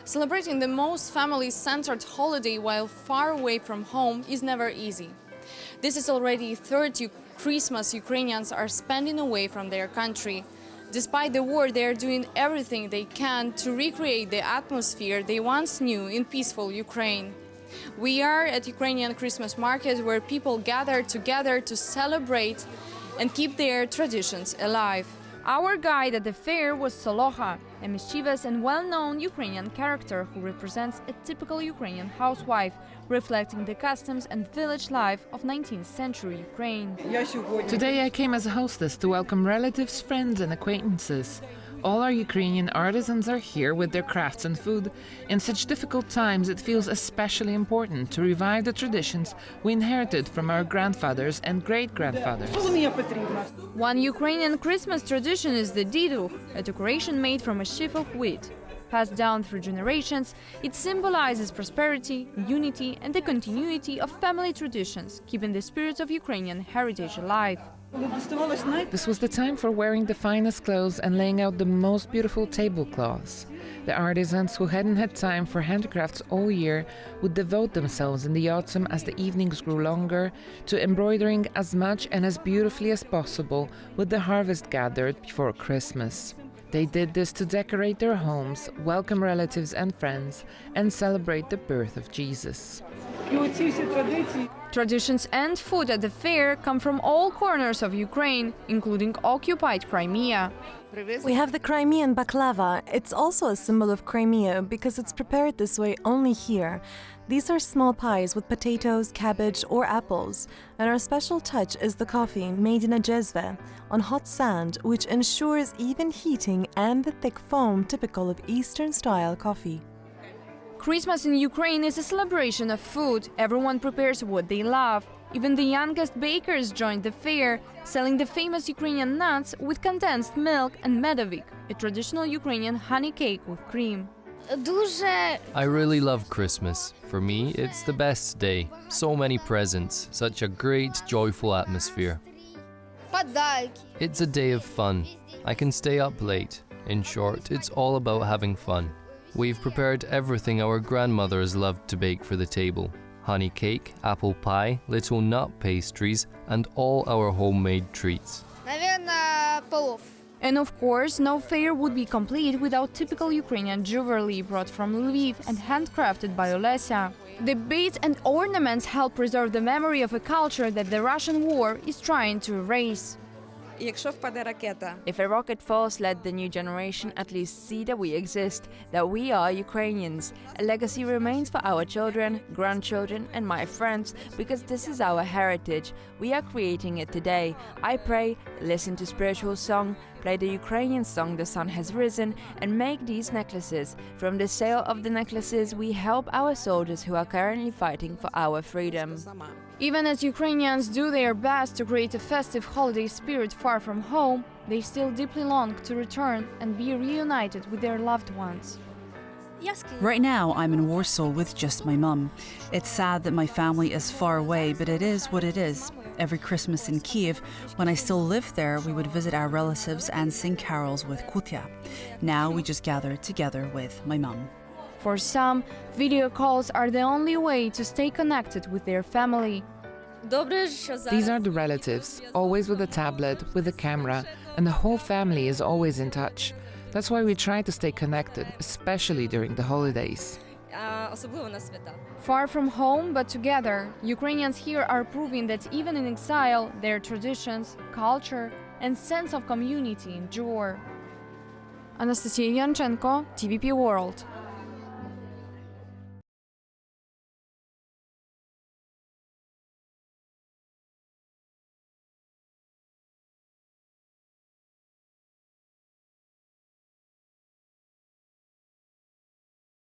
Celebrating the most family-centered holiday while far away from home is never easy. This is already third Christmas Ukrainians are spending away from their country. Despite the war, they are doing everything they can to recreate the atmosphere they once knew in peaceful Ukraine. We are at Ukrainian Christmas market where people gather together to celebrate and keep their traditions alive. Our guide at the fair was Soloha, a mischievous and well-known Ukrainian character who represents a typical Ukrainian housewife, reflecting the customs and village life of 19th century Ukraine. Today I came as a hostess to welcome relatives, friends and acquaintances. All our Ukrainian artisans are here with their crafts and food. In such difficult times, it feels especially important to revive the traditions we inherited from our grandfathers and great-grandfathers. One Ukrainian Christmas tradition is the diduch, a decoration made from a sheaf of wheat. Passed down through generations, it symbolizes prosperity, unity and the continuity of family traditions, keeping the spirit of Ukrainian heritage alive. This was the time for wearing the finest clothes and laying out the most beautiful tablecloths. The artisans who hadn't had time for handicrafts all year would devote themselves in the autumn as the evenings grew longer to embroidering as much and as beautifully as possible with the harvest gathered before Christmas. They did this to decorate their homes, welcome relatives and friends, and celebrate the birth of Jesus. Traditions and food at the fair come from all corners of Ukraine, including occupied Crimea. We have the Crimean baklava. It's also a symbol of Crimea because it's prepared this way only here. These are small pies with potatoes, cabbage or apples. And our special touch is the coffee made in a jezve on hot sand, which ensures even heating and the thick foam typical of Eastern-style coffee. Christmas in Ukraine is a celebration of food. Everyone prepares what they love. Even the youngest bakers joined the fair, selling the famous Ukrainian nuts with condensed milk and medovik, a traditional Ukrainian honey cake with cream. I really love Christmas. For me, it's the best day. So many presents, such a great, joyful atmosphere. It's a day of fun. I can stay up late. In short, it's all about having fun. We've prepared everything our grandmothers loved to bake for the table. Honey cake, apple pie, little nut pastries, and all our homemade treats. And of course, no fair would be complete without typical Ukrainian jewelry brought from Lviv and handcrafted by Olesya. The beads and ornaments help preserve the memory of a culture that the Russian war is trying to erase. If a rocket falls, let the new generation at least see that we exist, that we are Ukrainians. A legacy remains for our children, grandchildren and my friends, because this is our heritage. We are creating it today. I pray, listen to spiritual song, play the Ukrainian song The Sun Has Risen, and make these necklaces. From the sale of the necklaces, we help our soldiers who are currently fighting for our freedom. Even as Ukrainians do their best to create a festive holiday spirit far from home, they still deeply long to return and be reunited with their loved ones. Right now, I'm in Warsaw with just my mum. It's sad that my family is far away, but it is what it is. Every Christmas in Kiev, when I still lived there, we would visit our relatives and sing carols with Kutia. Now we just gather together with my mum. For some, video calls are the only way to stay connected with their family. These are the relatives, always with a tablet, with a camera, and the whole family is always in touch. That's why we try to stay connected, especially during the holidays. Far from home, but together, Ukrainians here are proving that even in exile, their traditions, culture, and sense of community endure. Anastasia Yanchenko, TVP World.